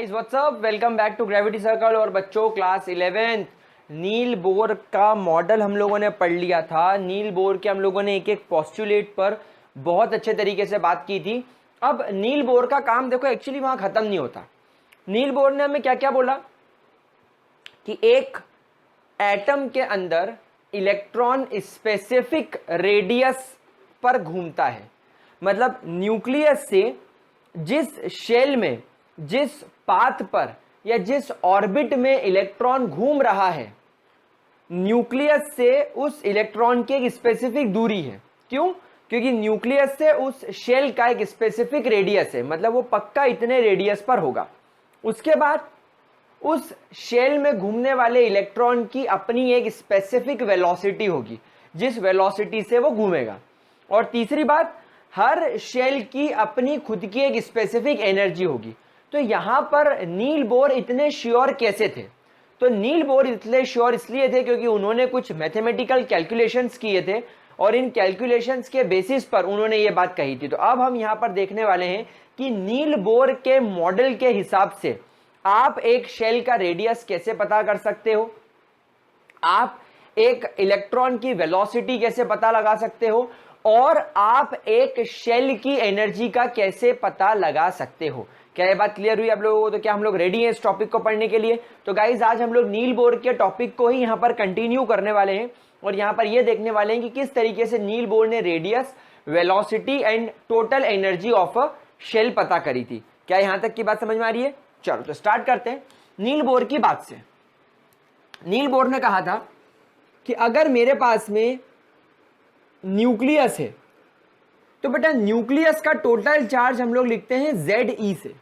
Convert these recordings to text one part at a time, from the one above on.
Guys what's up, welcome back to gravity circle. और बच्चों class 11th Niels Bohr का model हम लोगों ने पढ़ लिया था। नील बोर के हम लोगों ने एक एक पोस्टुलेट पर बहुत अच्छे तरीके से बात की थी। अब नील बोर का काम देखो एक्चुअली वहां खत्म नहीं होता। नील बोर ने हमें क्या क्या बोला कि एक एटम के अंदर इलेक्ट्रॉन स्पेसिफिक रेडियस पर घूमता है। मतलब न्यूक्लियस से जिस शेल में, जिस पाथ पर या जिस ऑर्बिट में इलेक्ट्रॉन घूम रहा है, न्यूक्लियस से उस इलेक्ट्रॉन की एक स्पेसिफिक दूरी है। क्यों? क्योंकि न्यूक्लियस से उस शेल का एक स्पेसिफिक रेडियस है, मतलब वो पक्का इतने रेडियस पर होगा। उसके बाद उस शेल में घूमने वाले इलेक्ट्रॉन की अपनी एक स्पेसिफिक वेलोसिटी होगी, जिस वेलोसिटी से वो घूमेगा। और तीसरी बात, हर शेल की अपनी खुद की एक स्पेसिफिक एनर्जी होगी। तो यहां पर नील बोर इतने श्योर कैसे थे? तो नील बोर इतने श्योर इसलिए थे क्योंकि उन्होंने कुछ मैथमेटिकल कैलकुलेशंस किए थे और इन कैलकुलेशंस के बेसिस पर उन्होंने ये बात कही थी। तो अब हम यहां पर देखने वाले हैं कि नील बोर के मॉडल के हिसाब से आप एक शेल का रेडियस कैसे पता कर सकते हो, आप एक इलेक्ट्रॉन की वेलोसिटी कैसे पता लगा सकते हो, और आप एक शेल की एनर्जी का कैसे पता लगा सकते हो। क्या ये बात क्लियर हुई आप लोगों को? तो क्या हम लोग रेडी हैं इस टॉपिक को पढ़ने के लिए? तो गाइज आज हम लोग नील बोर के टॉपिक को ही यहां पर कंटिन्यू करने वाले हैं और यहां पर ये देखने वाले हैं कि किस तरीके से नील बोर ने radius, velocity and total energy of a shell पता करी थी। क्या यहां तक की बात समझ में आ रही है? चलो तो स्टार्ट करते हैं नील बोर की बात से। नील बोर ने कहा था कि अगर मेरे पास में न्यूक्लियस है तो बेटा न्यूक्लियस का टोटल चार्ज हम लोग लिखते हैं ZE से।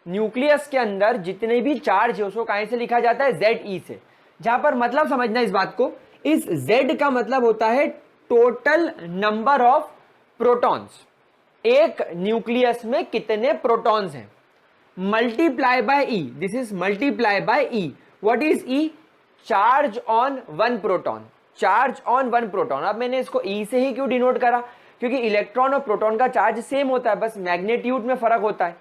न्यूक्लियस के अंदर जितने भी चार्ज है उसको कहां से लिखा जाता है? ZE से। जहां पर मतलब समझना इस बात को, इस Z का मतलब होता है टोटल नंबर ऑफ प्रोटॉन्स। एक न्यूक्लियस में कितने प्रोटॉन्स हैं, multiply by E। This is multiply by E। What is E? Charge on one proton. Charge on one proton. अब मैंने इसको E से ही क्यों डिनोट करा? क्योंकि इलेक्ट्रॉन और प्रोटॉन का चार्ज सेम होता है, बस मैग्नीट्यूड में फर्क होता है,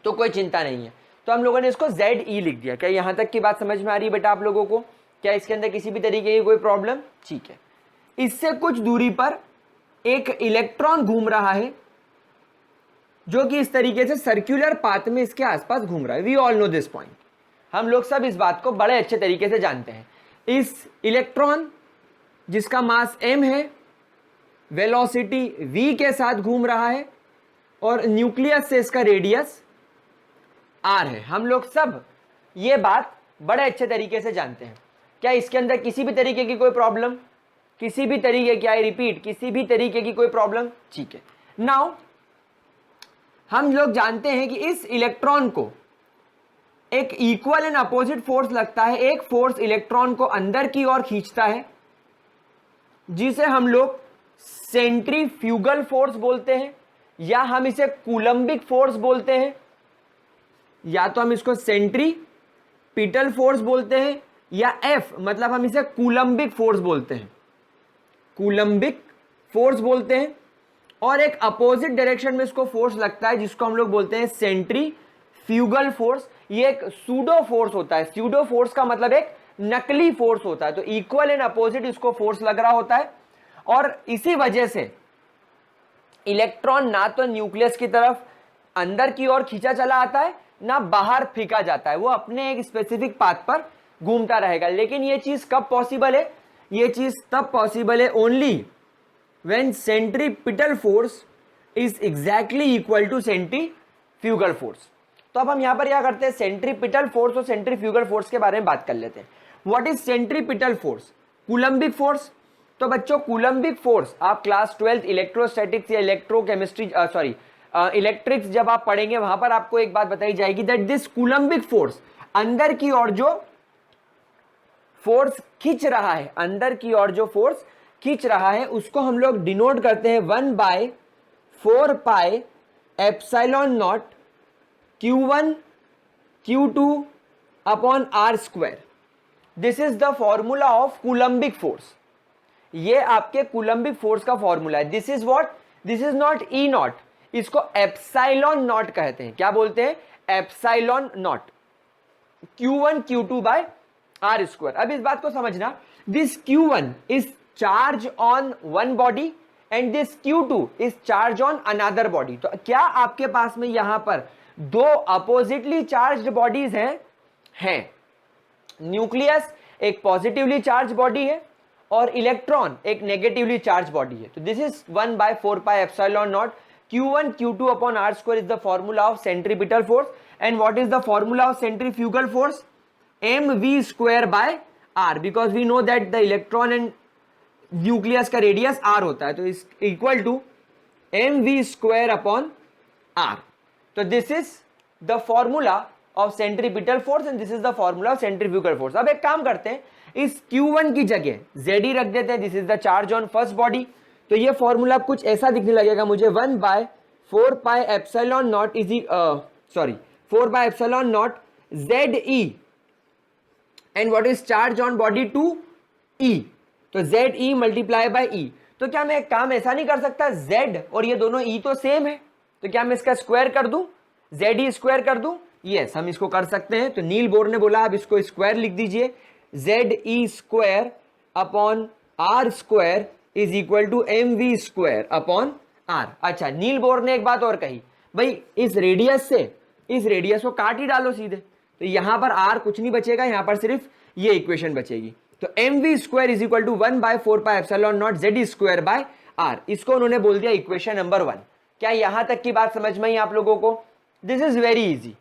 तो कोई चिंता नहीं है। तो हम लोगों ने इसको ZE लिख दिया। क्या यहां तक की बात समझ में आ रही है बेटा आप लोगों को? क्या इसके अंदर किसी भी तरीके की कोई प्रॉब्लम? ठीक है। इससे कुछ दूरी पर एक इलेक्ट्रॉन घूम रहा है जो कि इस तरीके से सर्कुलर पाथ में इसके आसपास घूम रहा है। We all know this point. हम लोग सब इस बात को बड़े अच्छे तरीके से जानते हैं। इस इलेक्ट्रॉन जिसका मास m है, वेलोसिटी v के साथ घूम रहा है और न्यूक्लियस से इसका रेडियस r है। हम लोग सब ये बात बड़े अच्छे तरीके से जानते हैं। क्या इसके अंदर किसी भी तरीके की कोई प्रॉब्लम? किसी भी तरीके की, आई रिपीट, किसी भी तरीके की कोई प्रॉब्लम? ठीक है। नाउ हम लोग जानते हैं कि इस इलेक्ट्रॉन को एक इक्वल एंड अपोजिट फोर्स लगता है। एक फोर्स इलेक्ट्रॉन को अंदर की ओर खींचता है जिसे हम लोग सेंट्रीफ्यूगल फोर्स बोलते हैं, या हम इसे कूलम्बिक फोर्स बोलते हैं, या तो हम इसको सेंट्रीपिटल फोर्स बोलते हैं, या F मतलब हम इसे कूलम्बिक फोर्स बोलते हैं। कूलम्बिक फोर्स बोलते हैं। और एक अपोजिट डायरेक्शन में इसको फोर्स लगता है जिसको हम लोग बोलते हैं सेंट्रीफ्यूगल फोर्स। ये एक सूडो फोर्स होता है। सूडो फोर्स का मतलब एक नकली फोर्स होता है। तो इक्वल एंड अपोजिट इसको फोर्स लग रहा होता है और इसी वजह से इलेक्ट्रॉन ना तो न्यूक्लियस की तरफ अंदर की ओर खींचा चला आता है, ना बाहर फेंका जाता है। वो अपने एक स्पेसिफिक पाथ पर घूमता रहेगा। लेकिन ये चीज कब पॉसिबल है? ये चीज तब पॉसिबल है only when centripetal force is exactly equal to centrifugal force। तो अब हम यहां पर क्या करते हैं, सेंट्रीपिटल फोर्स और सेंट्रीफ्यूगल फोर्स के बारे में बात कर लेते हैं। What is centripetal force? Coulombic force. तो बच्चों कूलम्बिक फोर्स आप क्लास 12 इलेक्ट्रोस्टैटिक्स या इलेक्ट्रोकेमिस्ट्री इलेक्ट्रिक्स जब आप पढ़ेंगे वहां पर आपको एक बात बताई जाएगी दैट दिस कूलम्बिक फोर्स, अंदर की ओर जो फोर्स खींच रहा है, अंदर की ओर जो फोर्स खींच रहा है उसको हम लोग डिनोट करते हैं 1/4 pi epsilon naught Q1 Q2 upon R square. This is the formula of Coulombic force. ये आपके कूलम्बिक फोर्स का फॉर्मूला है। This is what? This is not E naught. इसको एप्साइलॉन नॉट कहते हैं। क्या बोलते हैं? Epsilon naught, Q1 Q2 by R square. अब इस बात को समझना, this Q1 is charge on one body and this Q2 is charge on another body. तो क्या आपके पास में यहां पर दो अपोजिटली चार्ज्ड बॉडीज हैं? न्यूक्लियस एक पॉजिटिवली चार्ज बॉडी है और इलेक्ट्रॉन एक नेगेटिवली चार्ज बॉडी है। तो this is 1/4 epsilon naught Q1 Q2 upon R square is the formula of centripetal force. And what is the formula of centrifugal force? mv square by R, because we know that the electron and nucleus का radius R होता है, तो is equal to mv square upon R. तो this is the formula of centripetal force and this is the formula of centrifugal force. अब एक काम करते हैं, इस Q1 की जगह Zd रख देते हैं, this is the charge on first body. तो ये फॉर्मूला कुछ ऐसा दिखने लगेगा मुझे, 1/4 pi epsilon naught is 4 by epsilon naught Ze and what is charge on body 2E, तो Ze मल्टीप्लाई बाय E। तो क्या मैं एक काम ऐसा नहीं कर सकता, Z और ये दोनों E तो सेम है, तो क्या मैं इसका स्क्वायर कर दूं, Ze स्क्वायर कर दूं? यस, हम इसको कर सकते हैं। तो नील बोर ने बोला आप इसको स्क्वायर लिख दीजिए, Ze square upon R square is equal to mv square upon R. अच्छा, नील बोर ने एक बात और कही, भाई इस रेडियस से इस रेडियस को काट ही डालो सीधे, तो यहां पर आर कुछ नहीं बचेगा, यहां पर सिर्फ ये इक्वेशन बचेगी। तो mv square is equal to 1/4 pi epsilon naught Ze square by R, इसको उन्होंने बोल दिया इक्वेशन नंबर 1। क्या यहां तक की बात समझ में आई आप लोगों को? This is very easy.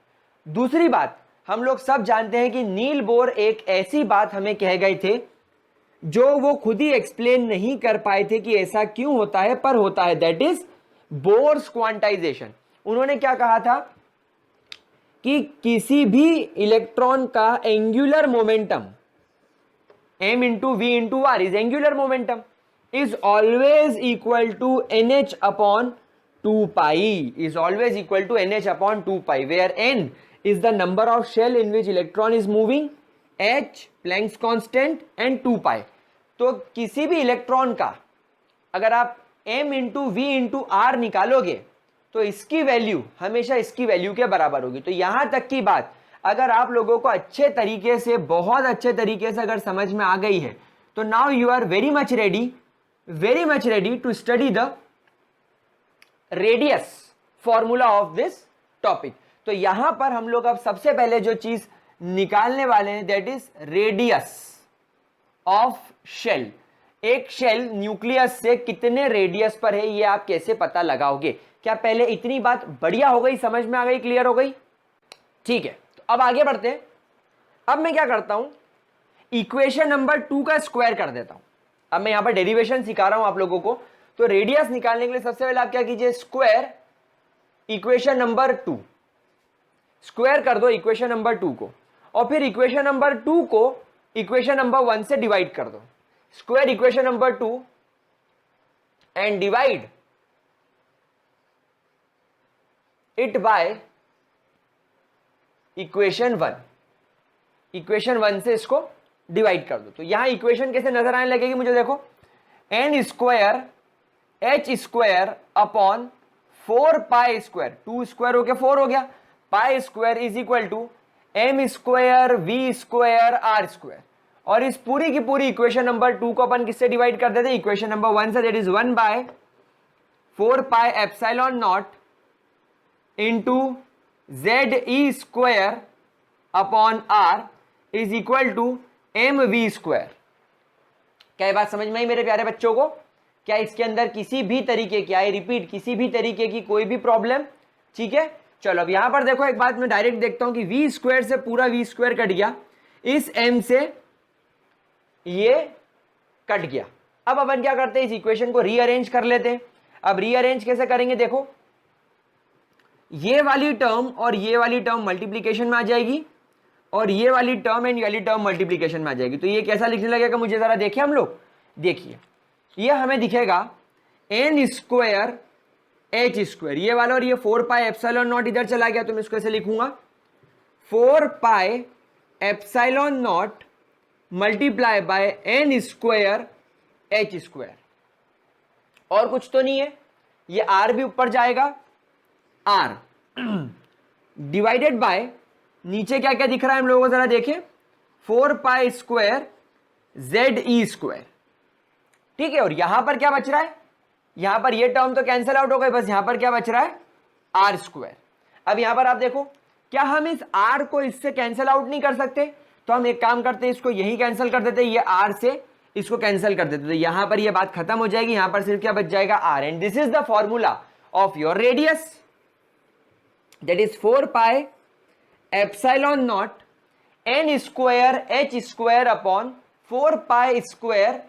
दूसरी बात, हम लोग सब जानते हैं कि नील बोर एक ऐसी बात हमें कह गए थे जो वो खुद ही एक्सप्लेन नहीं कर पाए थे कि ऐसा क्यों होता है, पर होता है, दैट इज बोर्स क्वांटाइजेशन। उन्होंने क्या कहा था कि किसी भी इलेक्ट्रॉन का angular momentum m into v into R is angular momentum is always equal to NH upon 2 pi, is always equal to NH upon 2 pi, where N is the number of shell in which electron is moving, H Planck's constant and 2 pi। तो किसी भी electron का अगर आप m into v into R निकालोगे तो इसकी value हमेशा इसकी वैल्यू के बराबर होगी। तो यहां तक की बात अगर आप लोगों को अच्छे तरीके से, बहुत अच्छे तरीके से अगर समझ में आ गई है, तो now you are very much ready to study the radius formula of this topic. तो यहां पर हम लोग अब सबसे पहले जो चीज निकालने वाले हैं, that is radius of shell. एक शेल न्यूक्लियस से कितने रेडियस पर है, ये आप कैसे पता लगाओगे? क्या पहले इतनी बात बढ़िया हो गई, समझ में आ गई, क्लियर हो गई? ठीक है, तो अब आगे बढ़ते हैं। अब मैं क्या करता हूं, इक्वेशन नंबर 2 का स्क्वायर कर देता हूं। अब मैं यहां पर डेरिवेशन सिखा रहा हूं आप लोगों को। तो रेडियस निकालने के लिए सबसे पहले आप क्या कीजिए, स्क्वायर इक्वेशन नंबर 2, स्क्वायर कर दो इक्वेशन नंबर 2 को, और फिर इक्वेशन नंबर 2 को इक्वेशन नंबर 1 से डिवाइड कर दो। Square equation number 2 and divide it by equation 1। Equation 1 से इसको डिवाइड कर दो। तो यहां इक्वेशन कैसे नजर आने लगेगी मुझे, देखो, n square h square upon 4 pi square, 2 square होके 4 हो गया, pi square is equal to m square v square r square. और इस पूरी की पूरी इक्वेशन नंबर 2 को अपन किससे डिवाइड कर देते हैं, इक्वेशन नंबर 1 से, that is 1/4 pi epsilon naught into Ze square upon r is equal to mv square. क्या ये बात समझ में आई मेरे प्यारे बच्चों को? क्या इसके अंदर किसी भी तरीके की, आई रिपीट, किसी भी तरीके की कोई भी प्रॉब्लम? ठीक है, चलो अब यहां पर देखो, एक बात मैं डायरेक्ट देखता हूं कि v स्क्वायर से पूरा v स्क्वायर कट गया, इस m से ये कट गया। अब अपन क्या करते हैं, इस इक्वेशन को रीअरेंज कर लेते हैं। अब रीअरेंज कैसे करेंगे, देखो, ये वाली टर्म और ये वाली टर्म मल्टीप्लीकेशन में आ जाएगी और ये वाली टर्म एंड ये वाली टर्म मल्टीप्लीकेशन में आ जाएगी। तो ये कैसा लिखने लगेगा मुझे जरा देखिए हम लोग, देखिए ये हमें दिखेगा n स्क्वायर h स्क्वायर, ये वाला, और ये 4 पाई एप्सिलॉन नॉट इधर चला गया, तो मैं इसको ऐसे लिखूंगा 4 pi epsilon not multiply by n square h square. और कुछ तो नहीं है, ये r भी ऊपर जाएगा आर डिवाइडेड बाय, नीचे क्या क्या दिख रहा है हम लोगों को जरा देखें, 4 pi square Z E square, ठीक है। और यहां पर क्या बच रहा है, यहां पर ये टर्म तो कैंसिल आउट हो गए, बस यहां पर क्या बच रहा है, आर स्क्वायर। अब यहां पर आप देखो, क्या हम इस आर को इससे कैंसिल आउट नहीं कर सकते, तो हम एक काम करते हैं, इसको यही कैंसिल कर देते हैं, ये आर से इसको कैंसिल कर देते, तो यहां पर ये बात खत्म हो जाएगी, यहां पर सिर्फ क्या बच जाएगा, R. And this is the formula of your radius, that is 4 pi epsilon naught N square H square upon 4 pi square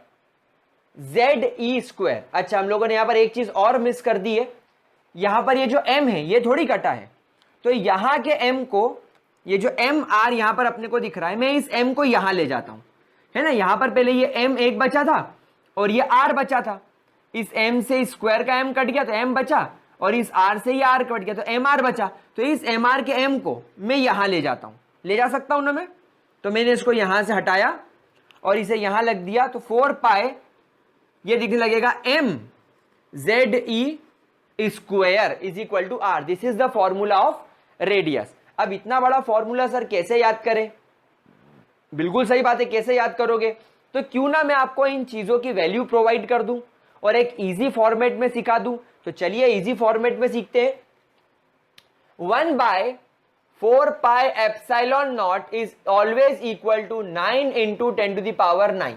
Z E square. अच्छा, हम लोगों ने यहां पर एक चीज और मिस कर दी है, यहां पर ये जो m है ये थोड़ी कटा है, तो यहां के m को, ये जो m r यहां पर अपने को दिख रहा है, मैं इस m को यहां ले जाता हूं, है ना। यहां पर पहले ये m एक बचा था और ये r बचा था, इस m से स्क्वायर का m कट गया तो m बचा, और इस r से ये r कट गया तो mr बचा, तो इस mr के m को मैं यहां ले जाता हूं, ले जा सकता हूं ना मैं, तो मैंने इसको यहां से हटाया और इसे यहां लग दिया, तो 4 पाई ये दिखने लगेगा m Z E square is equal to R. This is the formula of radius. अब इतना बड़ा फॉर्मूला सर कैसे याद करें, बिल्कुल सही बात है, कैसे याद करोगे, तो क्यों ना मैं आपको इन चीजों की वैल्यू प्रोवाइड कर दूं और एक इजी फॉर्मेट में सिखा दूं। तो चलिए इजी फॉर्मेट में सीखते हैं। 1/4 pi epsilon naught is always equal to 9 into 10 to the power 9।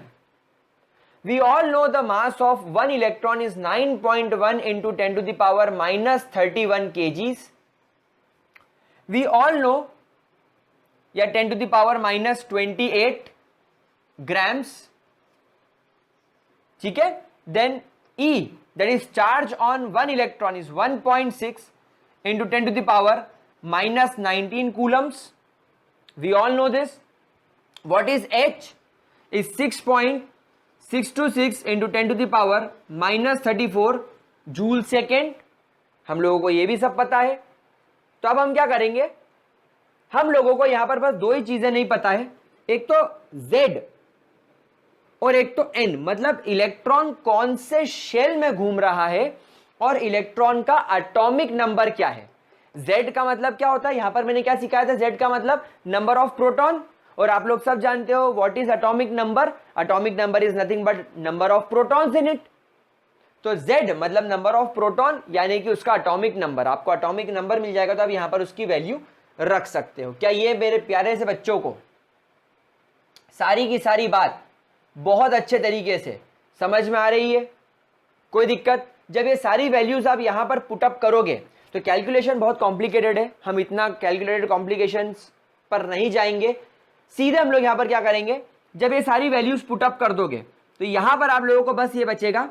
We all know the mass of one electron is 9.1 into 10 to the power minus 31 kgs. We all know, या 10 to the power minus 28 grams, ठीक है। Then E, that is charge on one electron is 1.6 into 10 to the power minus 19 coulombs. We all know this. What is H? Is 6.626 into 10 to the power minus 34 joule second. हम लोगों को ये भी सब पता है। तो अब हम क्या करेंगे, हम लोगों को यहां पर बस दो ही चीजें नहीं पता है, एक तो Z और एक तो N, मतलब इलेक्ट्रॉन कौन से शेल में घूम रहा है और इलेक्ट्रॉन का एटॉमिक नंबर क्या है। Z का मतलब क्या होता है, यहां पर मैंने क्या सिखाया था, Z का मतलब नंबर ऑफ प्रोटॉन, और आप लोग सब जानते हो what is atomic number, atomic number is nothing but number of protons in it. तो Z मतलब नंबर ऑफ प्रोटॉन, यानी कि उसका एटॉमिक नंबर, आपको एटॉमिक नंबर मिल जाएगा तो आप यहां पर उसकी वैल्यू रख सकते हो। क्या ये मेरे प्यारे से बच्चों को सारी की सारी बात बहुत अच्छे तरीके से समझ में आ रही है, कोई दिक्कत। जब ये सारी वैल्यूज आप यहां पर पुटअप करोगे तो कैलकुलेशन बहुत कॉम्प्लिकेटेड है, हम इतना कैलकुलेटेड कॉम्प्लिकेशंस पर नहीं जाएंगे, सीधे हम लोग यहां पर क्या करेंगे, जब ये सारी वैल्यूज पुटअप कर दोगे तो यहां पर आप लोगों को बस ये बचेगा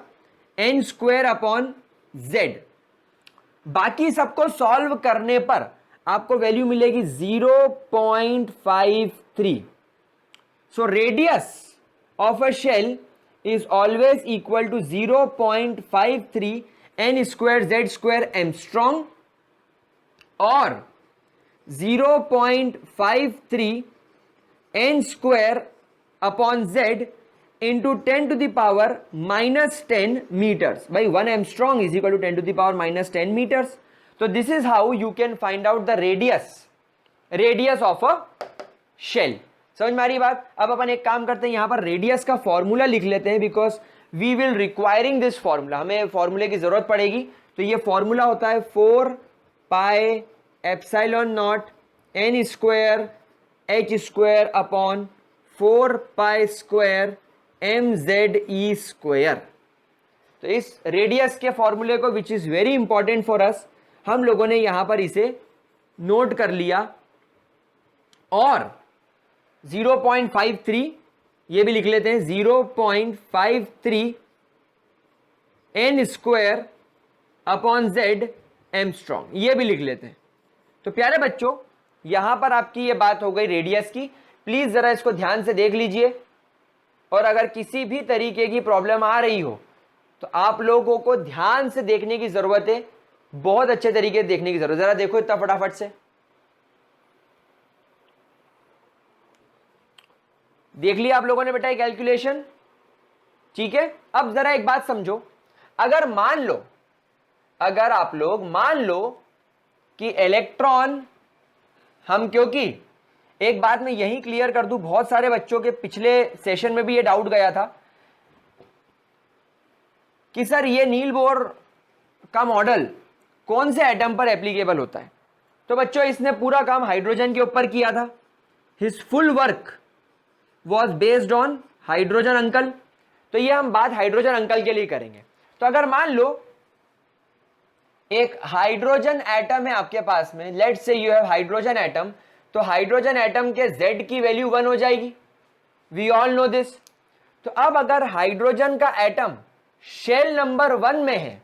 n स्क्वायर अपॉन z। बाकी सबको सॉल्व करने पर आपको वैल्यू मिलेगी 0.53। So radius of a shell is always equal to 0.53 n square z square angstrom और 0.53 n square upon z into 10 to the power minus 10 meters. भाई 1 angstrom is equal to 10 to the power minus 10 meters. तो this is how you can find out the radius of a shell. समझ में आ रही बात। अब अपन एक काम करते हैं, यहां पर रेडियस का फॉर्मूला लिख लेते हैं, because we will requiring this formula, हमें फॉर्मूले की जरूरत पड़ेगी। तो ये फॉर्मूला होता है 4 pi epsilon not n square h square upon 4 pi square mze square. तो इस रेडियस के फॉर्मूले को, which is very important for us, हम लोगों ने यहां पर इसे नोट कर लिया, और 0.53 ये भी लिख लेते हैं, 0.53 n square upon z angstrom, ये भी लिख लेते हैं। तो प्यारे बच्चों, यहां पर आपकी ये बात हो गई रेडियस की। प्लीज जरा इसको ध्यान से देख लीजिए, और अगर किसी भी तरीके की प्रॉब्लम आ रही हो तो आप लोगों को ध्यान से देखने की जरूरत है, बहुत अच्छे तरीके से देखने की जरूरत है। जरा देखो इतना फटाफट से देख लिया आप लोगों ने बेटा कैलकुलेशन, ठीक है। अब जरा एक बात समझो, अगर आप लोग मान लो कि इलेक्ट्रॉन हम, क्योंकि एक बात मैं यही क्लियर कर दूं, बहुत सारे बच्चों के पिछले सेशन में भी ये डाउट गया था कि सर ये नील बोर का मॉडल कौन से एटम पर एप्लीकेबल होता है। तो बच्चों इसने पूरा काम हाइड्रोजन के ऊपर किया था। His full work was based on hydrogen uncle. तो ये हम बात हाइड्रोजन अंकल के लिए करेंगे। तो अगर मान लो एक हाइड्रोजन एटम है आपके पास में, let's say you have hydrogen atom, तो हाइड्रोजन एटम के Z की वैल्यू 1 हो जाएगी। वी ऑल नो दिस। तो अब अगर हाइड्रोजन का एटम शेल नंबर 1 में है,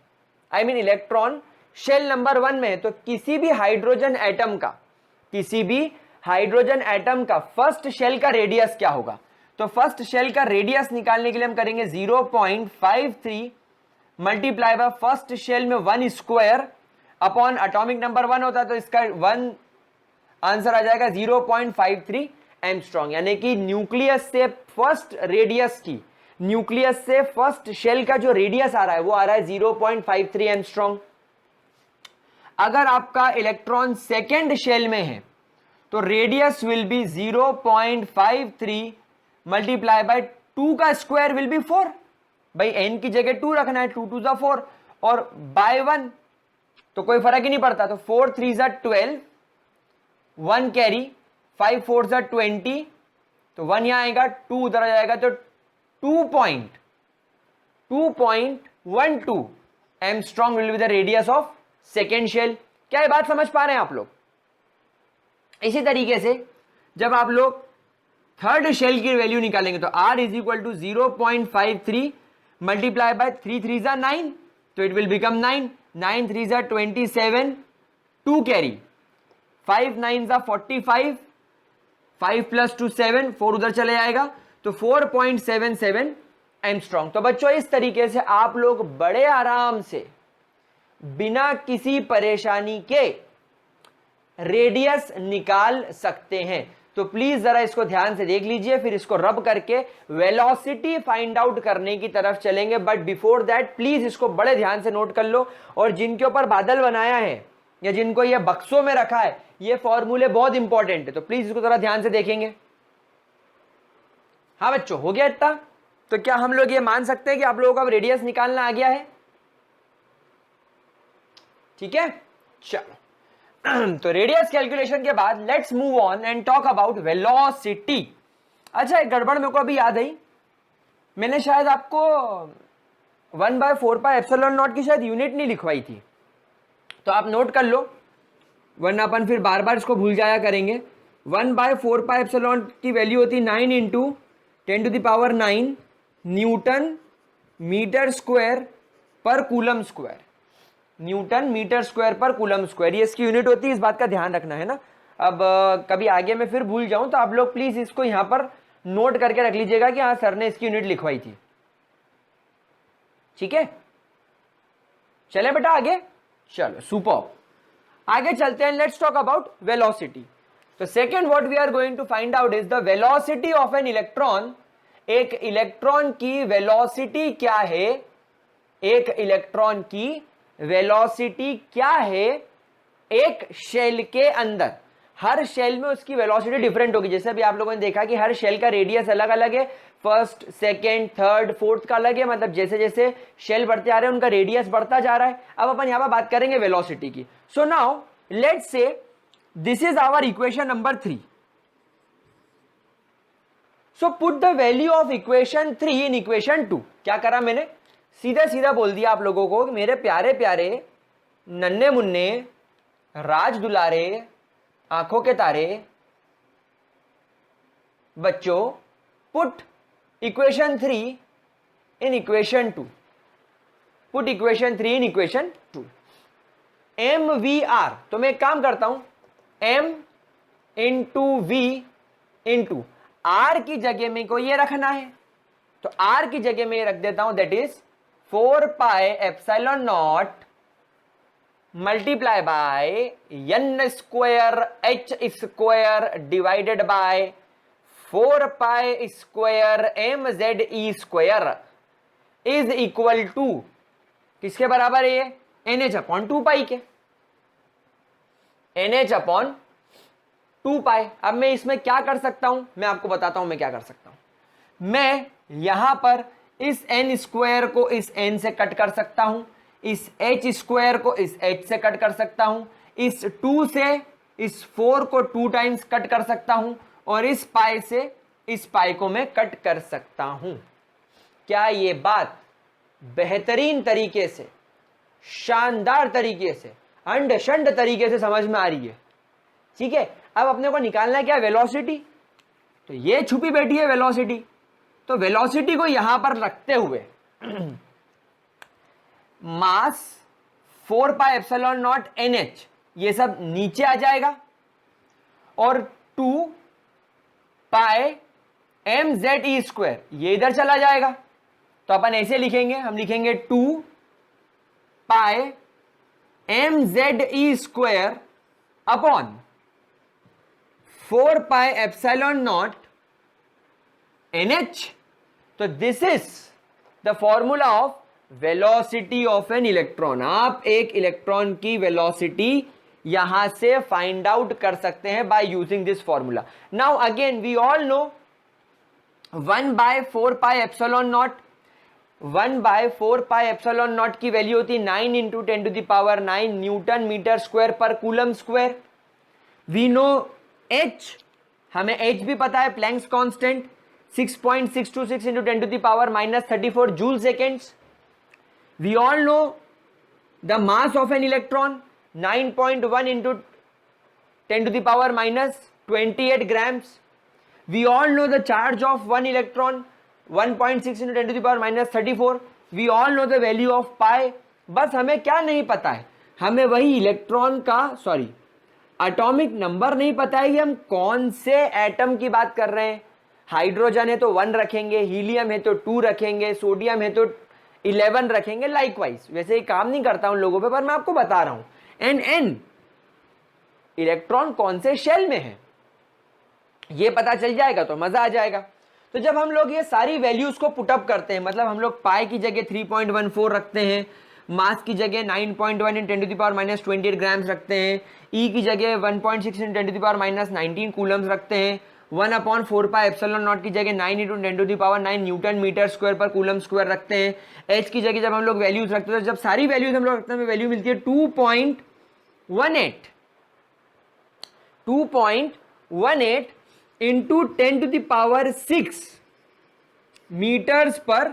I mean electron shell number 1 में है, तो किसी भी हाइड्रोजन एटम का फर्स्ट शेल का रेडियस क्या होगा। तो फर्स्ट शेल का रेडियस निकालने के लिए हम करेंगे 0.53 मल्टीप्लाई बाय फर्स्ट शेल में 1 स्क्वायर अपॉन एटॉमिक नंबर 1 होता है, तो इसका 1 आंसर आ जाएगा 0.53 एंगस्ट्रॉम। यानी कि न्यूक्लियस से फर्स्ट शेल का जो रेडियस आ रहा है वो आ रहा है 0.53 एंगस्ट्रॉम। अगर आपका इलेक्ट्रॉन सेकेंड शेल में है तो radius will be 0.53 multiply bye 2 का स्क्वायर विल बी 4। भाई n की जगह 2 रखना है, 2 2 4 और बाय 1 तो कोई फर्क ही नहीं पड़ता। तो 4 3 12, 1 कैरी, 5 4 20, तो 1 यहां आएगा, 2 उधर आ जाएगा, तो 2.12 angstrom will be the radius of second shell. क्या ये बात समझ पा रहे हैं आप लोग। इसी तरीके से जब आप लोग थर्ड शेल की वैल्यू निकालेंगे तो r is equal to 0.53 multiply by 3 3 9, तो it will become 9, 9 3 27, 2 carry, 5 9 45, 5 plus 2 7, 4 उधर चले जाएगा, तो 4.77 एंगस्ट्रॉम। तो बच्चों इस तरीके से आप लोग बड़े आराम से बिना किसी परेशानी के रेडियस निकाल सकते हैं। तो प्लीज जरा इसको ध्यान से देख लीजिए, फिर इसको रब करके वेलोसिटी फाइंड आउट करने की तरफ चलेंगे। बट बिफोर दैट प्लीज इसको बड़े ध्यान से नोट कर लो, और जिनके ऊपर बादल बनाया है या जिनको ये बक्सों में रखा है, ये फॉर्मूले बहुत इंपॉर्टेंट है, तो प्लीज इसको जरा ध्यान से देखेंगे। हाँ बच्चों, हो गया इतना। तो क्या हम लोग ये मान सकते हैं कि आप लोगों को अब रेडियस निकालना आ गया है। ठीक है, चलो। तो रेडियस कैलकुलेशन के बाद let's move on and talk about velocity. अच्छा, एक गड़बड़ मेरे को अभी याद आई, मैंने शायद आपको 1/4πε0 की शायद यूनिट नहीं लिखवाई थी, तो आप नोट कर लो, वरना अपन फिर बार बार इसको भूल जाया करेंगे। 1/4πε0 की वैल्यू होती 9 × 10⁹ newton metre square per coulomb square. Newton metre square per coulomb square, ये इसकी यूनिट होती है, इस बात का ध्यान रखना है ना। अब कभी आगे में फिर भूल जाऊं तो आप लोग प्लीज इसको यहां पर नोट करके रख लीजिएगा कि हाँ सर ने इसकी यूनिट लिखवाई थी। ठीक है, चले बेटा आगे, चलो सुपर, आगे चलते हैं। Let's talk about velocity. तो second what we are going to find out is the velocity of an electron. एक इलेक्ट्रॉन की वेलोसिटी क्या है, एक इलेक्ट्रॉन की वेलोसिटी क्या है एक शेल के अंदर। हर शेल में उसकी वेलोसिटी डिफरेंट होगी। जैसे अभी आप लोगों ने देखा कि हर शेल का रेडियस अलग अलग है, फर्स्ट सेकेंड थर्ड फोर्थ का अलग है, मतलब जैसे जैसे शेल बढ़ते आ रहे हैं उनका रेडियस बढ़ता जा रहा है। अब अपन यहां पर बात करेंगे वेलोसिटी की। So now let's say this is our equation number 3। So put the value of equation 3 in equation 2। क्या करा मैंने, सीधा सीधा बोल दिया आप लोगों को कि मेरे प्यारे प्यारे नन्हे मुन्ने राज दुलारे आंखों के तारे बच्चों, put equation 3 in equation 2। Put equation 3 in equation 2। mvr, तो मैं एक काम करता हूं, m into v into r की जगह में को ये रखना है, तो r की जगह में ये रख देता हूं, that is 4πε0 multiply by n square h square divided by 4π square mze square is equal to किसके बराबर है ये, NH/2π के। NH upon 2 pi. अब मैं इसमें क्या कर सकता हूं, मैं आपको बताता हूं मैं क्या कर सकता हूं। मैं यहां पर इस n स्क्वायर को इस n से कट कर सकता हूं, इस h स्क्वायर को इस h से कट कर सकता हूं, इस 2 से इस 4 को 2 टाइम्स कट कर सकता हूं, और इस पाई से इस पाई को मैं कट कर सकता हूं। क्या ये बात बेहतरीन तरीके से, शानदार तरीके से, अंड शंड तरीके से समझ में आ रही है? ठीक है, अब अपने को निकालना है क्या, वेलोसिटी। तो ये छुपी बैठी है वेलोसिटी, तो वेलोसिटी को यहां पर रखते हुए मास 4 पाई एप्सिलॉन नॉट NH ये सब नीचे आ जाएगा, और 2 पाई mze स्क्वायर ये इधर चला जाएगा। तो अपन ऐसे लिखेंगे, हम लिखेंगे 2 pi mze square upon 4 pi epsilon naught NH। तो this is the formula of velocity of an electron. आप एक इलेक्ट्रॉन की वेलोसिटी यहां से फाइंड आउट कर सकते हैं by using this formula. Now again we all know 1/4 pi epsilon naught, 1/4 pi epsilon naught की वैल्यू होती है 9 into 10⁹ newton metre square per coulomb square. We know H, हमें H भी पता है, Planck's constant 6.626 into 10⁻⁻34 joule seconds. We all know the mass of an electron 9.1 into 10⁻28 grams. We all know the charge of one electron 1.6 into 10⁻34। We all know the value of pi। बस हमें क्या नहीं पता है, हमें वही electron का atomic number नहीं पता है कि हम कौन से एटम की बात कर रहे हैं। हाइड्रोजन है तो 1 रखेंगे, हीलियम है तो 2 रखेंगे, सोडियम है तो 11 रखेंगे। लाइकवाइज वैसे ही काम नहीं करता उन लोगों पे, पर मैं आपको बता रहा हूं एन इलेक्ट्रॉन कौन से शेल में है ये पता चल जाएगा तो मजा आ जाएगा। तो जब हम लोग ये सारी वैल्यूज को पुटअप करते हैं, मतलब हम लोग पाई की जगह 3.14 रखते हैं, मास की जगह 9.1 इन 10⁻28 ग्राम्स रखते हैं, ई की जगह 1.6 इन 10⁻19 कूलम्स रखते हैं, 1/4 पाई एप्सिलॉन नॉट की जगह 9 into 10⁹ newton metre square per coulomb square रखते हैं। एच की जगह जब हम लोग वैल्यूज रखते हैं, तो जब सारी वैल्यूज हम लोग रखते हैं, वैल्यू मिलती है 2.18 into 10⁶ meters per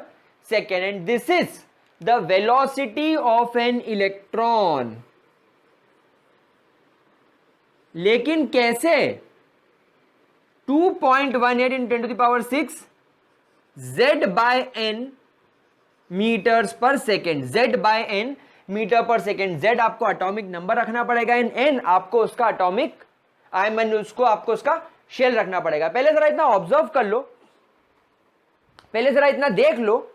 second, and this is the velocity of an electron। लेकिन कैसे? 2.18 into 10⁶ z/n meters per second, z/n metre per second. z आपको एटॉमिक नंबर रखना पड़ेगा, इन n आपको उसका एटॉमिक उसको आपको उसका शेल रखना पड़ेगा। पहले जरा इतना ऑब्जर्व कर लो, पहले जरा इतना देख लो,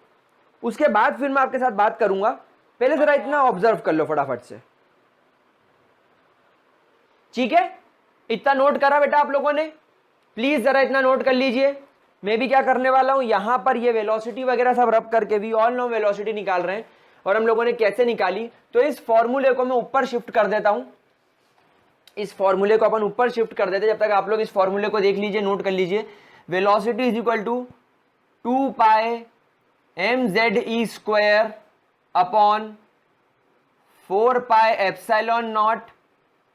उसके बाद फिर मैं आपके साथ बात करूंगा। पहले जरा इतना ऑब्जर्व कर लो फटाफट से, ठीक है? इतना नोट करा बेटा आप लोगों ने? प्लीज जरा इतना नोट कर लीजिए। मैं भी क्या करने वाला हूं, यहां पर ये वेलोसिटी वगैरह सब रब करके, वी ऑल नो वेलोसिटी निकाल रहे हैं, और हम लोगों ने कैसे निकाली, तो इस फॉर्मूले को मैं ऊपर शिफ्ट कर देता हूं। इस फॉर्मूले को अपन ऊपर शिफ्ट कर देते, जब तक आप लोग इस फॉर्मूले को देख लीजिए, नोट कर लीजिए। Velocity is equal to 2 pi mze square upon 4 pi epsilon naught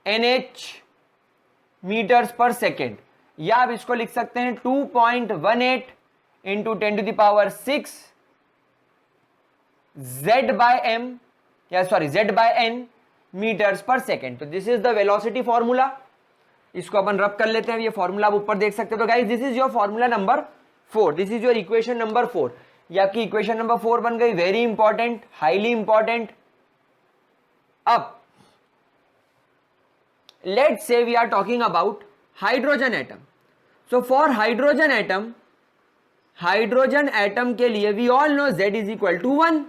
NH metres per second, या आप इसको लिख सकते हैं 2.18 इंटू 10⁶ z/m या sorry z/n metres per second. तो this is the velocity formula, इसको अपन रब कर लेते हैं। ये फॉर्मूला आप ऊपर देख सकते हो। तो guys this is your formula number 4, this is your equation number 4। ये आपकी इक्वेशन नंबर 4 बन गई। Very important, highly important. अब let's say we are talking about hydrogen atom. So for hydrogen atom के लिए we all know z is equal to 1।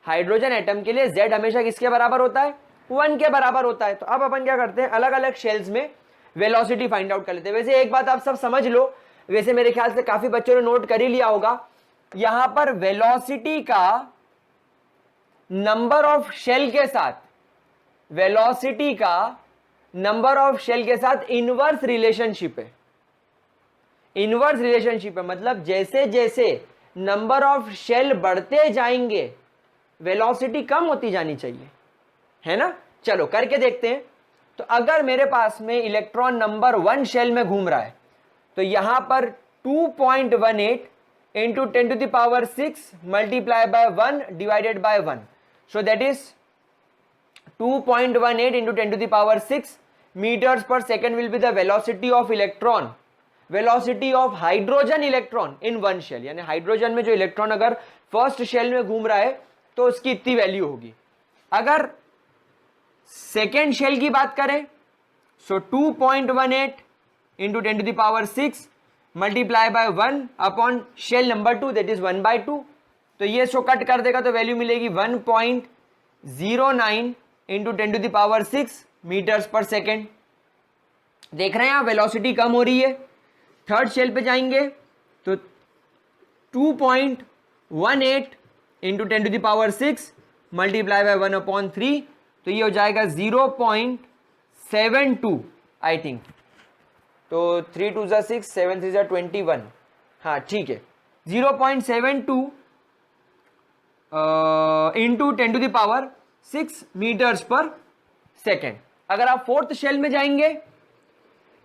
Hydrogen atom के लिए z हमेशा किसके बराबर होता है? 1 के बराबर होता है। तो अब अपन क्या करते हैं, अलग अलग शेल्स में वेलोसिटी फाइंड आउट कर लेते हैं। वैसे एक बात आप सब समझ लो, वैसे मेरे ख्याल से काफी बच्चों ने नोट कर ही लिया होगा, यहां पर वेलोसिटी का नंबर ऑफ शेल के साथ वेलोसिटी का नंबर ऑफ शेल के साथ इनवर्स रिलेशनशिप है। इनवर्स रिलेशनशिप है मतलब जैसे जैसे नंबर ऑफ शेल बढ़ते जाएंगे वेलोसिटी कम होती जानी चाहिए, है ना। चलो करके देखते हैं। तो अगर मेरे पास में इलेक्ट्रॉन नंबर 1 शेल में घूम रहा है तो यहां पर 2.18 into 10⁻6 multiply by 1 divided by 1, so that is 2.18 into 10⁻6 meters per second will be the velocity of electron, velocity of hydrogen electron in one shell। यानी हाइड्रोजन में जो इलेक्ट्रॉन अगर फर्स्ट शेल में घूम रहा है तो उसकी इतनी वैल्यू होगी। अगर सेकेंड शेल की बात करें so 2.18 into 10⁻6 multiply by 1 upon shell number 2 that is 1/2। तो ये सो कट कर देगा तो वैल्यू मिलेगी 1.09 इंटू 10⁻6 मीटर्स पर सेकेंड। देख रहे हैं आप वेलोसिटी कम हो रही है। थर्ड शेल पे जाएंगे तो 2.18 इंटू 10⁻6 मल्टीप्लाई बाय 1/3, तो ये हो जाएगा 0.72 आई थिंक। तो 3 2 6 7 3 21, हाँ ठीक है 0.72 इंटू 10⁻6 मीटर्स पर सेकेंड। अगर आप फोर्थ शेल में जाएंगे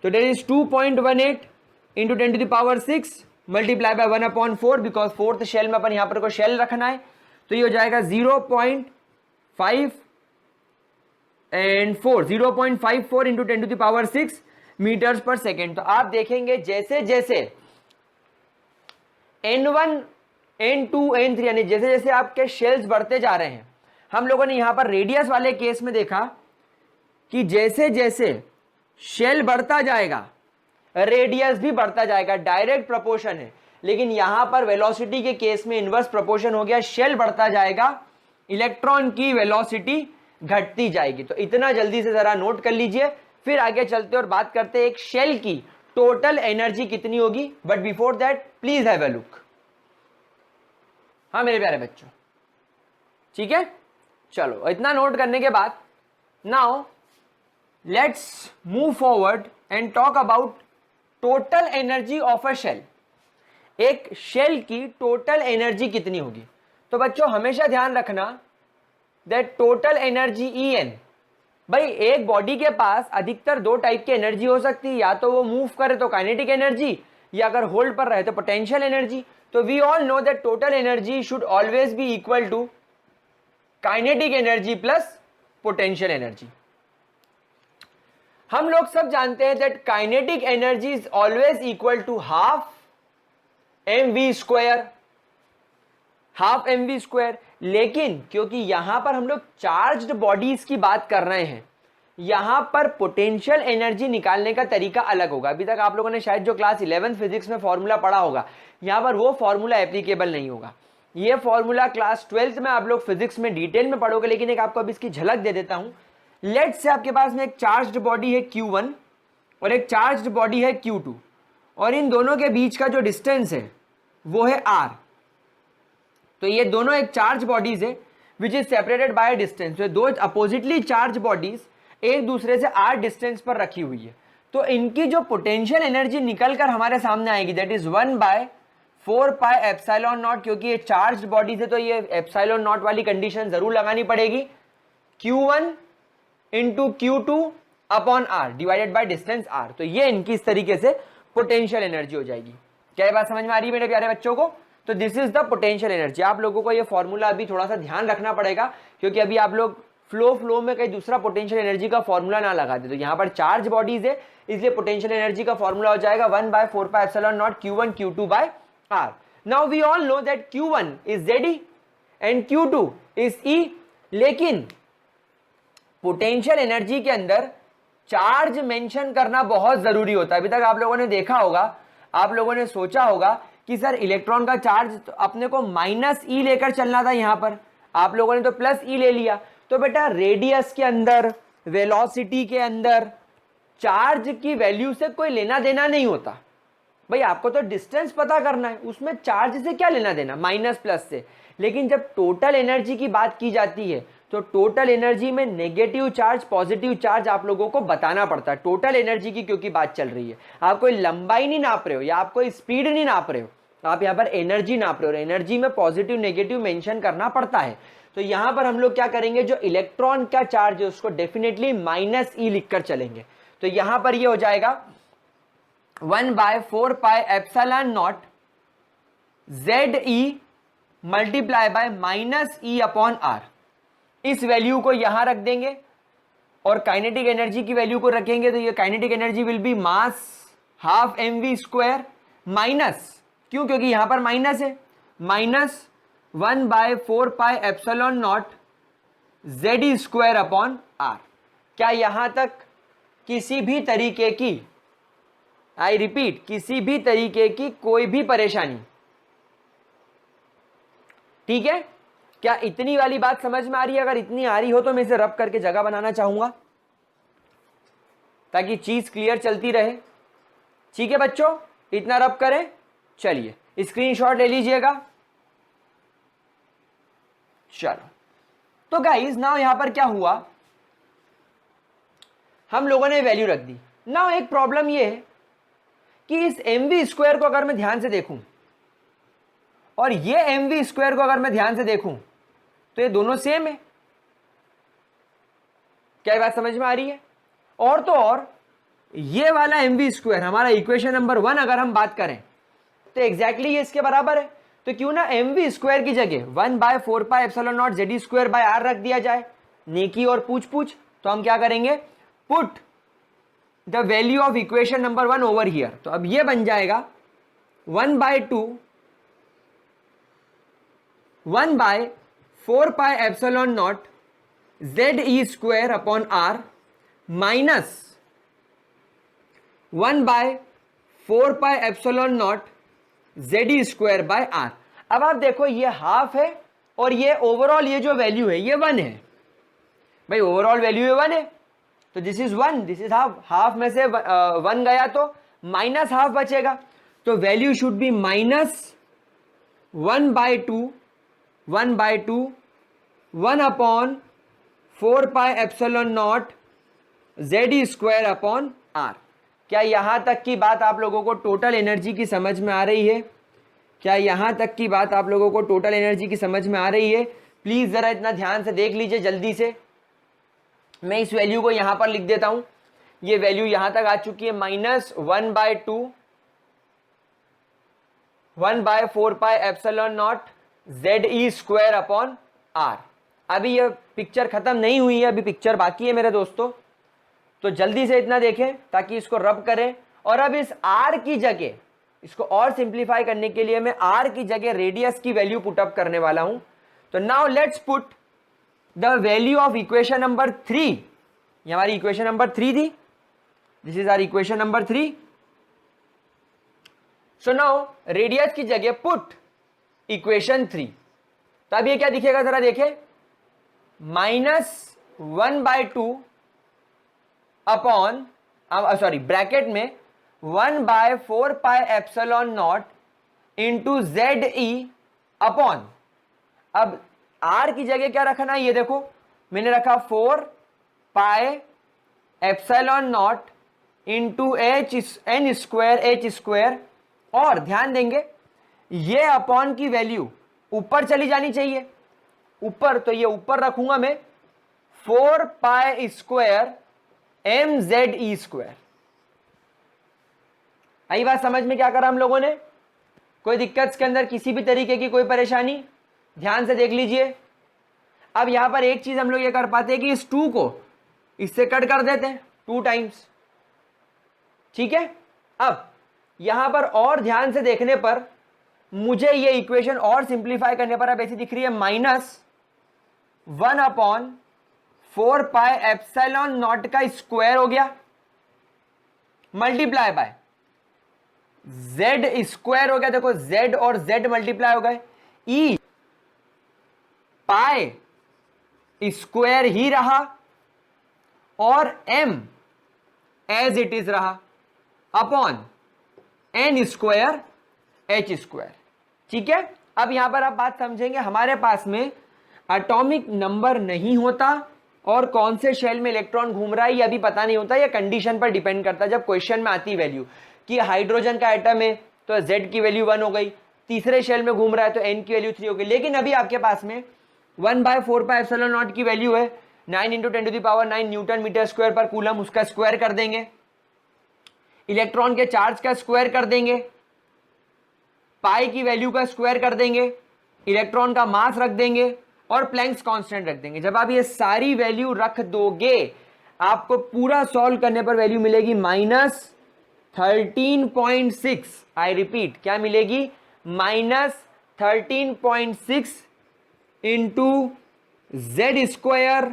तो that is 2.18 into 10⁻6 multiply by 1/4, because fourth shell में अपन यहां पर को शेल रखना है, तो ये हो जाएगा 0.54 इंटू 10⁻6 मीटर्स पर सेकेंड। तो आप देखेंगे जैसे जैसे N1 N2 N3 यानी जैसे जैसे आपके शेल्स बढ़ते जा रहे हैं, हम लोगों ने यहां पर रेडियस वाले केस में देखा कि जैसे जैसे शेल बढ़ता जाएगा रेडियस भी बढ़ता जाएगा, डायरेक्ट प्रोपोर्शन है। लेकिन यहां पर वेलोसिटी के केस में इनवर्स प्रोपोर्शन हो गया, शेल बढ़ता जाएगा इलेक्ट्रॉन की वेलोसिटी घटती जाएगी। तो इतना जल्दी से जरा नोट कर लीजिए, फिर आगे चलते और बात करते हैं एक शेल की टोटल एनर्जी कितनी होगी। But before that please have a look. हाँ मेरे प्यारे बच्चों, ठीक है, चलो इतना नोट करने के बाद now let's move forward and talk about total energy of a shell. एक शेल की टोटल एनर्जी कितनी होगी। तो बच्चों हमेशा ध्यान रखना दैट टोटल एनर्जी En, भाई एक बॉडी के पास अधिकतर दो टाइप की एनर्जी हो सकती है, या तो वो मूव करे तो काइनेटिक एनर्जी, या अगर होल्ड पर रहे तो पोटेंशियल एनर्जी। तो we all know that total energy should always be equal to kinetic energy plus potential energy. हम लोग सब जानते हैं that kinetic energy is always equal to half mv square. लेकिन क्योंकि यहां पर हम लोग चार्ज्ड बॉडीज की बात कर रहे हैं, यहां पर पोटेंशियल एनर्जी निकालने का तरीका अलग होगा। अभी तक आप लोगों ने शायद जो क्लास 11 फिजिक्स में फॉर्मूला पढ़ा होगा, यहां पर वो फॉर्मूला एप्लीकेबल नहीं होगा। ये फॉर्मूला क्लास 12th में आप लोग फिजिक्स में डिटेल में पढ़ोगे, लेकिन एक आपको अभी इसकी झलक दे देता हूं। लेट्स से आपके पास में एक चार्ज्ड बॉडी है Q1 और एक चार्ज्ड बॉडी है Q2, और इन दोनों के बीच का जो डिस्टेंस है वो है r। तो ये दोनों एक चार्ज बॉडीज है which is separated by distance. तो दो अपोजिटली चार्ज बॉडीज एक दूसरे से r डिस्टेंस पर रखी हुई है, तो इनकी जो पोटेंशियल एनर्जी निकल कर हमारे सामने आएगी that is 1/4 pi epsilon not. क्योंकि ये चार्ज बॉडीज है तो ये एप्सिलॉन नॉट वाली कंडीशन जरूर लगानी पड़ेगी। Q1 into Q2 upon r divided by distance r। तो ये इनकी इस तरीके से पोटेंशियल एनर्जी हो जाएगी। क्या ये बात समझ में आ रही है मेरे प्यारे बच्चों को। तो this is the potential energy. आप लोगों को ये फॉर्मूला अभी थोड़ा सा ध्यान रखना पड़ेगा, क्योंकि अभी आप लोग फ्लो में कहीं दूसरा पोटेंशियल एनर्जी का फॉर्मूला ना लगा दे। तो यहाँ पर चार्ज बॉडीज है इसलिए पोटेंशियल एनर्जी का फॉर्मूला हो जाएगा 1/4 pi epsilon naught Q1 Q2 by r। Now we all know that Q1 is ZE and Q2 is E। लेकिन पोटेंशियल एनर्जी के अंदर चार्ज मेंशन करना बहुत जरूरी होता है। अभी तक आप लोगों ने देखा होगा, आप लोगों ने सोचा होगा कि सर इलेक्ट्रॉन का चार्ज तो अपने को -E लेकर चलना था, यहां पर आप लोगों ने तो +E ले लिया। तो बेटा रेडियस के अंदर, वेलोसिटी के अंदर चार्ज की वैल्यू से कोई लेना देना नहीं होता। भाई आपको तो डिस्टेंस पता करना है, उसमें चार्ज से क्या लेना देना, माइनस प्लस से। लेकिन जब टोटल एनर्जी की बात की जाती है तो टोटल एनर्जी में नेगेटिव चार्ज पॉजिटिव चार्ज आप लोगों को बताना पड़ता है टोटल एनर्जी की, क्योंकि बात चल रही है। आप कोई लंबाई नहीं नाप रहे हो या आप कोई स्पीड नहीं नाप रहे हो, आप यहाँ पर एनर्जी नाप रहे हो। एनर्जी में पॉजिटिव नेगेटिव मेंशन करना पड़ता है। तो यहां पर हम लोग क्या करेंगे, जो इलेक्ट्रॉन का चार्ज है उसको डेफिनेटली माइनस ई लिखकर चलेंगे। तो यहां पर ये हो जाएगा 1/4 pi epsilon naught ZE multiply by minus E upon R. इस वैल्यू को यहां रख देंगे और काइनेटिक एनर्जी की वैल्यू को रखेंगे, तो ये kinetic energy will be mass half mv square minus, क्यों, क्योंकि यहां पर माइनस है, minus 1/4 pi epsilon naught ZE square upon R. क्या यहां तक किसी भी तरीके की, आई रिपीट, किसी भी तरीके की कोई भी परेशानी? ठीक है, क्या इतनी वाली बात समझ में आ रही है? अगर इतनी आ रही हो तो मैं इसे रब करके जगह बनाना चाहूंगा ताकि चीज क्लियर चलती रहे। ठीक है बच्चों, इतना रब करें। चलिए स्क्रीनशॉट ले लीजिएगा। चलो, तो गाइस नाउ यहां पर क्या हुआ, हम लोगों ने वैल्यू रख दी। नाउ एक प्रॉब्लम ये है कि इस mv स्क्वायर को अगर मैं ध्यान से देखूं और ये mv स्क्वायर को अगर मैं ध्यान से देखूं तो ये दोनों सेम है। क्या ये बात समझ में आ रही है? और तो और ये वाला mv स्क्वायर हमारा इक्वेशन नंबर 1 अगर हम बात करें तो एग्जैक्टली ये इसके बराबर है। तो क्यों ना mv स्क्वायर की जगह 1/4 pi epsilon naught ZE square by R रख दिया जाए। नेकी और पूछ पूछ, तो हम क्या करेंगे, put the value of equation number 1 over here. तो अब ये बन जाएगा 1/4 pi epsilon naught ZE square upon R minus 1/4 pi epsilon naught ZE square by R. अब आप देखो ये हाफ है और ये ओवरऑल ये जो वैल्यू है ये 1 है। भाई ओवरऑल वैल्यू 1 है तो this is 1, this is half. Half में से 1 गया तो माइनस हाफ बचेगा। तो value should be minus 1/2 1 upon 4 pi epsilon naught ZE square upon R. क्या यहां तक की बात आप लोगों को टोटल एनर्जी की समझ में आ रही है? क्या यहां तक की बात आप लोगों को टोटल एनर्जी की समझ में आ रही है? प्लीज जरा इतना ध्यान से देख लीजिए जल्दी से। मैं इस वैल्यू को यहां पर लिख देता हूं। ये वैल्यू यहां तक आ चुकी है, minus 1/4 pi epsilon naught ZE square upon R. अभी यह पिक्चर खत्म नहीं हुई है, अभी पिक्चर बाकी है मेरे दोस्तों, तो जल्दी से इतना देखें ताकि इसको रब करें। और अब इस r की जगह, इसको और सिंप्लीफाई करने के लिए मैं r की जगह रेडियस की वैल्यू पुटअप करने वाला हूं। तो now let's put the value of equation number 3। ये हमारी इक्वेशन नंबर 3 थी, this is our equation number 3। So now radius की जगह पुट इक्वेशन 3। तो अब ये क्या दिखेगा जरा देखें, -1/2 अपॉन, सॉरी ब्रैकेट में 1/4 pi epsilon naught into ZE upon, अब r की जगह क्या रखना है, ये देखो मैंने रखा 4 pi epsilon naught into n square h square. और ध्यान देंगे ये अपॉन की वैल्यू ऊपर चली जानी चाहिए ऊपर, तो ये ऊपर रखूंगा मैं 4 पाई स्क्वायर mZE स्क्वायर। आई बात समझ में? क्या करा हम लोगों ने? कोई दिक्कत इसके अंदर, किसी भी तरीके की कोई परेशानी? ध्यान से देख लीजिए। अब यहां पर एक चीज हम लोग ये कर पाते हैं कि इस 2 को इससे कट कर देते हैं 2 टाइम्स। ठीक है, अब यहां पर और ध्यान से देखने पर मुझे ये इक्वेशन और सिंप्लीफाई करने पर अब ऐसी दिख रही है, -1/4 पाई एप्सिलॉन नॉट का स्क्वायर हो गया मल्टीप्लाई बाय Z स्क्वायर हो गया। देखो Z और Z मल्टीप्लाई हो गए, E पाई स्क्वायर ही रहा और M एज इट इज रहा upon n square h square. ठीक है, अब यहां पर आप बात समझेंगे, हमारे पास में एटॉमिक नंबर नहीं होता और कौन से शेल में इलेक्ट्रॉन घूम रहा है ये अभी पता नहीं होता, या कंडीशन पर डिपेंड करता है। जब क्वेश्चन में आती वैल्यू कि हाइड्रोजन का एटम है तो Z की वैल्यू 1 हो गई, तीसरे शेल में घूम रहा है तो N की वैल्यू 3 हो गई। लेकिन अभी आपके पास में 1/4πε0 की वैल्यू है, 9 × 10⁹ newton metre square per coulomb, उसका स्क्वायर कर देंगे, इलेक्ट्रॉन के चार्ज का स्क्वायर कर देंगे, पाई की वैल्यू का स्क्वायर कर देंगे, इलेक्ट्रॉन का मास रख देंगे और प्लैंक्स कांस्टेंट रख देंगे। जब आप ये सारी वैल्यू रख दोगे आपको पूरा सॉल्व करने पर वैल्यू मिलेगी -13.6। आई रिपीट, क्या मिलेगी? -13.6 into Z²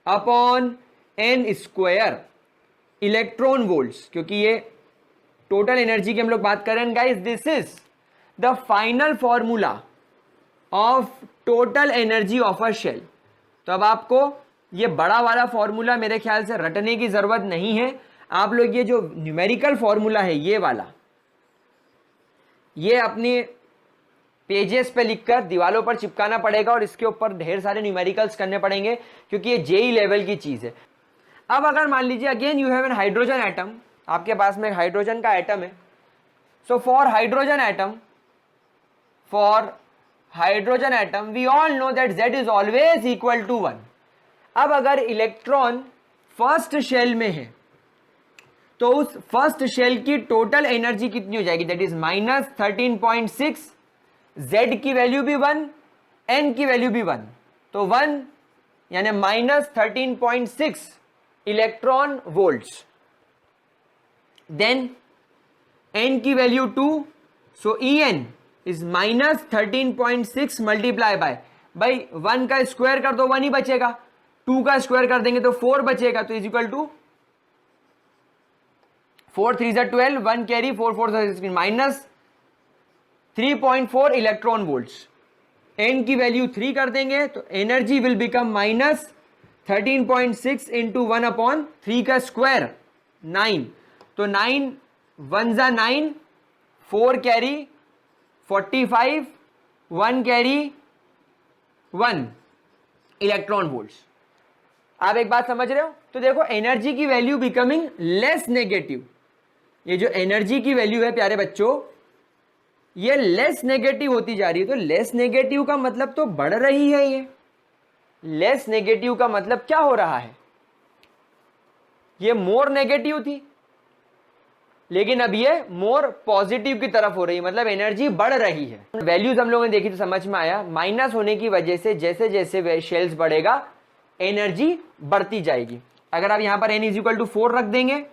upon N² electron volts, क्योंकि ये टोटल एनर्जी की हम लोग बात कर रहे हैं guys. This is the final formula of total energy of a shell. तो अब आपको ये बड़ा वाला फॉर्मूला मेरे ख्याल से रटने की जरूरत नहीं है। आप लोग ये जो न्यूमेरिकल फॉर्मूला है ये वाला, ये अपने पेजेस पे लिखकर दीवालों पर चिपकाना पड़ेगा और इसके ऊपर ढेर सारे न्यूमेरिकल्स करने पड़ेंगे, क्योंकि ये जेई लेवल की चीज है। अब अगर मान लीजिए again you have an hydrogen atom, आपके पास में हाइड्रोजन का एटम है। So for hydrogen atom we all know that Z is always equal to 1। अब अगर इलेक्ट्रॉन फर्स्ट शेल में है तो उस फर्स्ट शेल की टोटल एनर्जी कितनी हो जाएगी? दैट इज -13.6, Z की वैल्यू भी 1, N की वैल्यू भी 1, तो 1 यानी -13.6 इलेक्ट्रॉन वोल्ट्स। देन N की value 2, so En is -13.6 multiply by, भाई 1 का स्क्वायर कर दो 1 ही बचेगा, 2 का स्क्वायर कर देंगे तो 4 बचेगा, तो is equal to 4 3 12, 1 carry, 4 4 -3.4 electron volts. N की वैल्यू 3 कर देंगे तो एनर्जी विल बिकम -13.6 इंटू 1/3 का स्क्वायर 9, तो 9 1 जा 9, 4 कैरी 45, 1 कैरी 1 इलेक्ट्रॉन वोल्ट्स। आप एक बात समझ रहे हो? तो देखो एनर्जी की वैल्यू बिकमिंग लेस नेगेटिव, ये जो एनर्जी की वैल्यू है प्यारे बच्चों ये लेस नेगेटिव होती जा रही है। तो लेस नेगेटिव का मतलब तो बढ़ रही है, ये लेस नेगेटिव का मतलब क्या हो रहा है? ये मोर नेगेटिव थी लेकिन अब ये मोर पॉजिटिव की तरफ हो रही है, मतलब एनर्जी बढ़ रही है। वैल्यूज हम लोगों ने देखी तो समझ में आया, माइनस होने की वजह से जैसे जैसे शेल्स बढ़ेगा एनर्जी बढ़ती जाएगी। अगर आप यहां पर n इज इक्वल टू 4 रख देंगे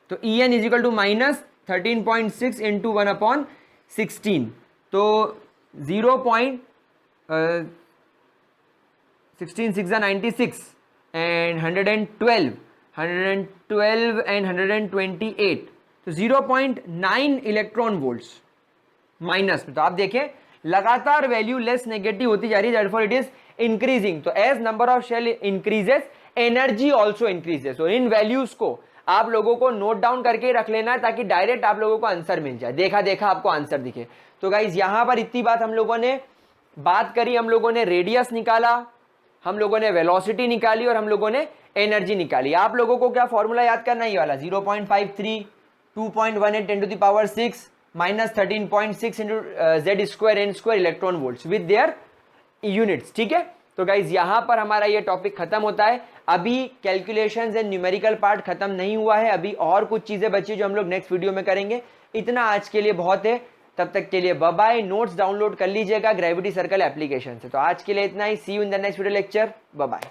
तो En is equal to -13.6 into 1/16, तो 0.16 6 96 एंड 112 एंड 128, तो 0.9 इलेक्ट्रॉन वोल्ट्स माइनस में। तो आप देखें लगातार वैल्यू लेस नेगेटिव होती जा रही है, देयरफॉर इट इज इंक्रीजिंग। तो as number of shell increases energy also increases. तो इन वैल्यूज को आप लोगों को नोट डाउन करके रख लेना है ताकि डायरेक्ट आप लोगों को आंसर मिल जाए, देखा देखा आपको आंसर दिखे। तो गाइज यहां पर इतनी बात हम लोगों ने बात करी, हम लोगों ने रेडियस निकाला, हम लोगों ने वेलोसिटी निकाली और हम लोगों ने एनर्जी निकाली। आप लोगों को क्या फॉर्मूला याद करना है? ये वाला 0.53 2.18 10⁶ -13.6 into Z² N² electron volts with their units. ठीक है, तो गाइज यहां पर हमारा ये टॉपिक खत्म होता है। अभी कैलकुलेशंस एंड न्यूमेरिकल पार्ट खत्म नहीं हुआ है, अभी और कुछ चीजें बची जो हम लोग नेक्स्ट वीडियो में करेंगे। इतना आज के लिए बहुत है, तब तक के लिए बाय बाय। नोट्स डाउनलोड कर लीजिएगा ग्रेविटी सर्कल एप्लीकेशन से। तो आज के लिए इतना ही, see you in the next video lecture, bye bye.